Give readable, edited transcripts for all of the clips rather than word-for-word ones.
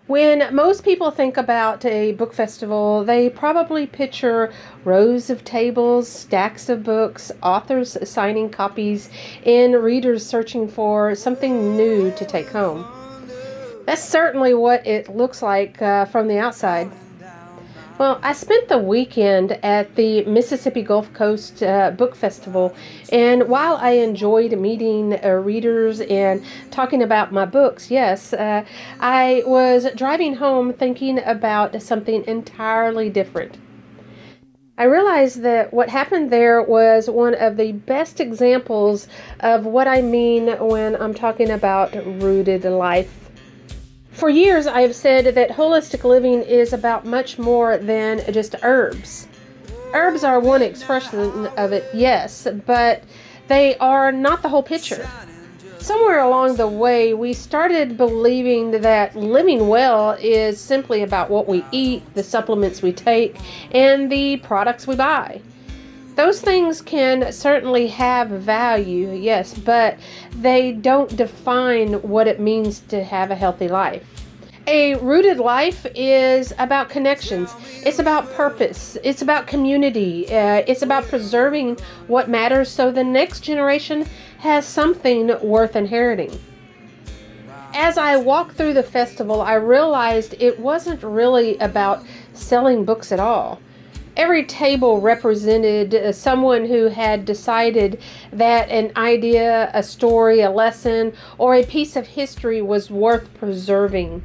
When most people think about a book festival, they probably picture rows of tables, stacks of books, authors signing copies, and readers searching for something new to take home. That's certainly what it looks like from the outside. Well, I spent the weekend at the Mississippi Gulf Coast Book Festival, and while I enjoyed meeting readers and talking about my books, yes, I was driving home thinking about something entirely different. I realized that what happened there was one of the best examples of what I mean when I'm talking about rooted life. For years, I've said that holistic living is about much more than just herbs. Herbs are one expression of it, yes, but they are not the whole picture. Somewhere along the way, we started believing that living well is simply about what we eat, the supplements we take, and the products we buy. Those things can certainly have value, yes, but they don't define what it means to have a healthy life. A rooted life is about connections. It's about purpose. It's about community. It's about preserving what matters so the next generation has something worth inheriting. As I walked through the festival, I realized it wasn't really about selling books at all. Every table represented someone who had decided that an idea, a story, a lesson, or a piece of history was worth preserving.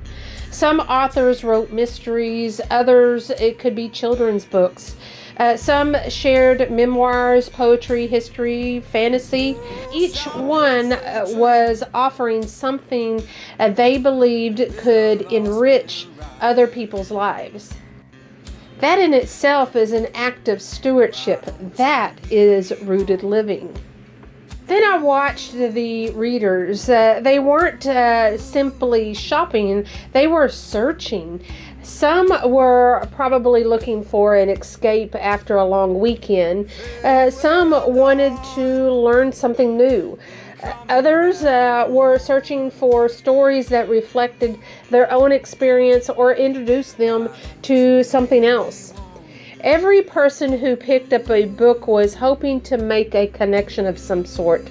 Some authors wrote mysteries, others it could be children's books. Some shared memoirs, poetry, history, fantasy. Each one was offering something they believed could enrich other people's lives. That in itself is an act of stewardship. That is rooted living. Then I watched the readers. They weren't simply shopping, they were searching. Some were probably looking for an escape after a long weekend. Some wanted to learn something new. Others were searching for stories that reflected their own experience or introduced them to something else. Every person who picked up a book was hoping to make a connection of some sort.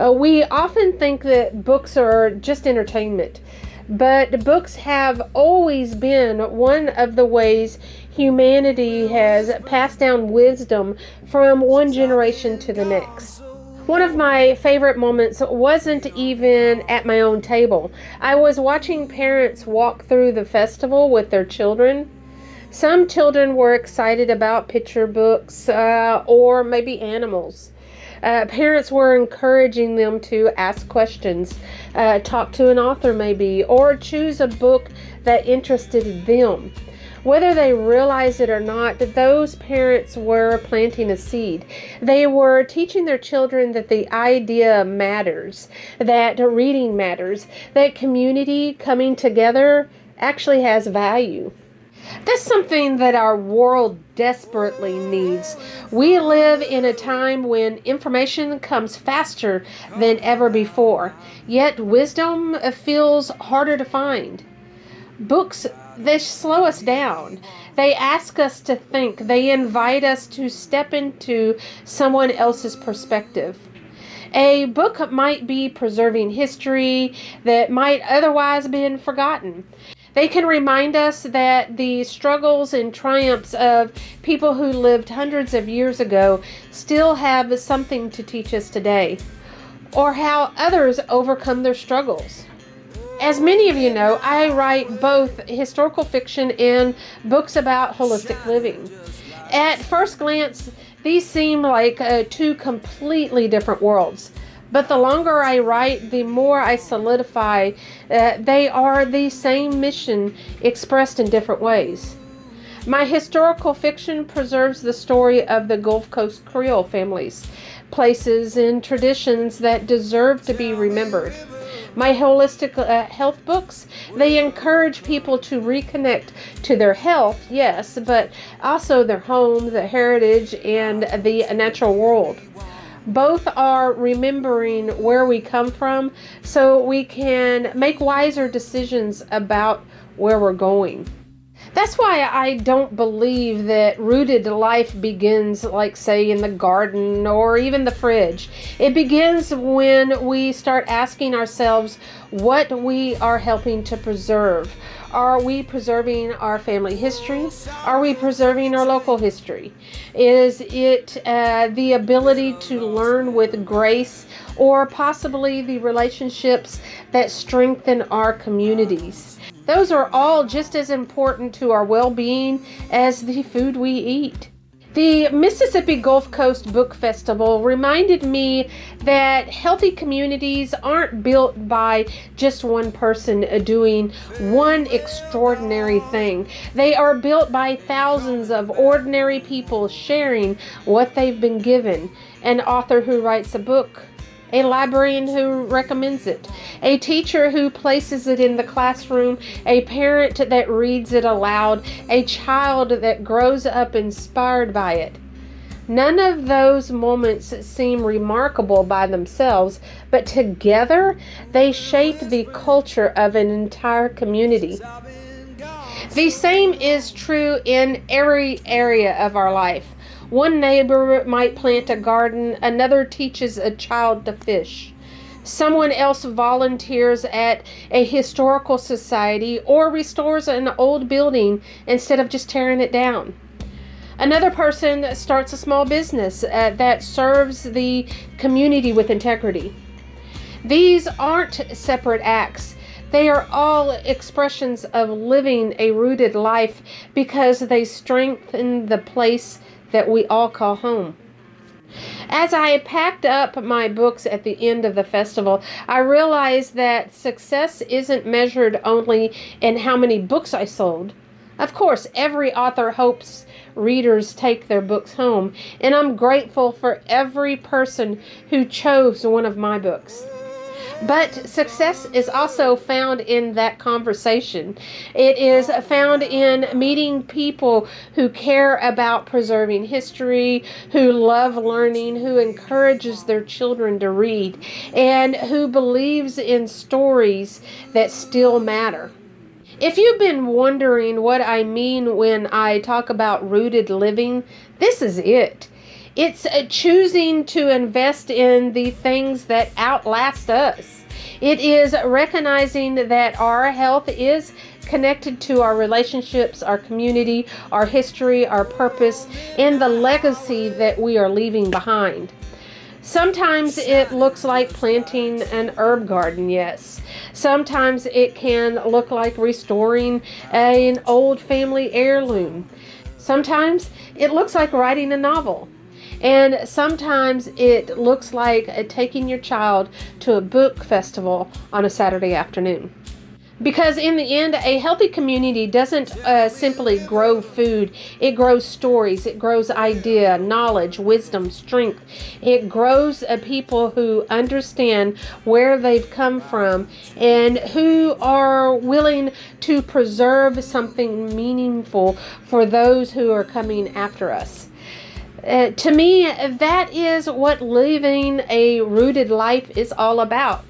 We often think that books are just entertainment, but books have always been one of the ways humanity has passed down wisdom from one generation to the next. One of my favorite moments wasn't even at my own table. I was watching parents walk through the festival with their children. Some children were excited about picture books or maybe animals. Parents were encouraging them to ask questions, talk to an author maybe, or choose a book that interested them. Whether they realized it or not, those parents were planting a seed. They were teaching their children that the idea matters, that reading matters, that community coming together actually has value. That's something that our world desperately needs. We live in a time when information comes faster than ever before, yet wisdom feels harder to find. Books, they slow us down. They ask us to think. They invite us to step into someone else's perspective. A book might be preserving history that might otherwise have been forgotten. They can remind us that the struggles and triumphs of people who lived hundreds of years ago still have something to teach us today, or how others overcome their struggles. As many of you know, I write both historical fiction and books about holistic living. At first glance, these seem like two completely different worlds. But the longer I write, the more I solidify they are the same mission expressed in different ways. My historical fiction preserves the story of the Gulf Coast Creole families, places and traditions that deserve to be remembered. My holistic health books, they encourage people to reconnect to their health, yes, but also their home, the heritage, and the natural world. Both are remembering where we come from so we can make wiser decisions about where we're going. That's why I don't believe that rooted life begins, like, say, in the garden or even the fridge. It begins when we start asking ourselves what we are helping to preserve. Are we preserving our family history? Are we preserving our local history? Is it the ability to learn with grace, or possibly the relationships that strengthen our communities? Those are all just as important to our well-being as the food we eat. The Mississippi Gulf Coast Book Festival reminded me that healthy communities aren't built by just one person doing one extraordinary thing. They are built by thousands of ordinary people sharing what they've been given. An author who writes a book, a librarian who recommends it, a teacher who places it in the classroom, a parent that reads it aloud, a child that grows up inspired by it. None of those moments seem remarkable by themselves, but together they shape the culture of an entire community. The same is true in every area of our life. One neighbor might plant a garden, another teaches a child to fish. Someone else volunteers at a historical society or restores an old building instead of just tearing it down. Another person starts a small business that serves the community with integrity. These aren't separate acts. They are all expressions of living a rooted life because they strengthen the place that we all call home. As I packed up my books at the end of the festival, I realized that success isn't measured only in how many books I sold. Of course, every author hopes readers take their books home, and I'm grateful for every person who chose one of my books. But success is also found in that conversation. It is found in meeting people who care about preserving history, who love learning, who encourages their children to read, and who believes in stories that still matter. If you've been wondering what I mean when I talk about rooted living, this is it. It's choosing to invest in the things that outlast us. It is recognizing that our health is connected to our relationships, our community, our history, our purpose, and the legacy that we are leaving behind. Sometimes it looks like planting an herb garden, yes. Sometimes it can look like restoring an old family heirloom. Sometimes it looks like writing a novel. And sometimes it looks like taking your child to a book festival on a Saturday afternoon. Because in the end, a healthy community doesn't simply grow food. It grows stories. It grows idea, knowledge, wisdom, strength. It grows people who understand where they've come from and who are willing to preserve something meaningful for those who are coming after us. To me, that is what living a rooted life is all about.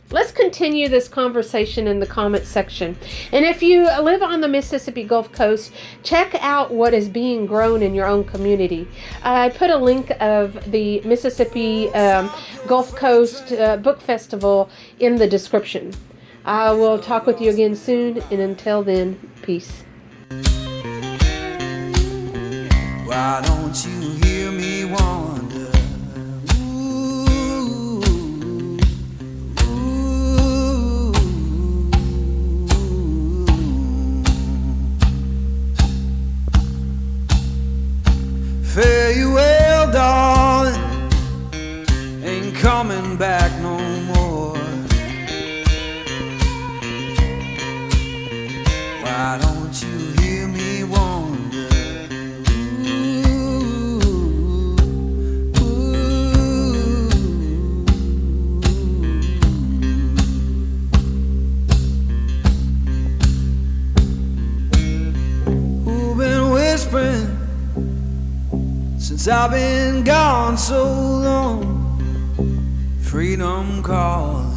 Let's continue this conversation in the comment section. And if you live on the Mississippi Gulf Coast, check out what is being grown in your own community. I put a link of the Mississippi Gulf Coast Book Festival in the description. I will talk with you again soon, and until then, peace. Why don't you hear me wonder? Ooh, ooh, fare you well, darling, ain't coming back no more. Why don't you hear me wonder? Since I've been gone so long, freedom calling.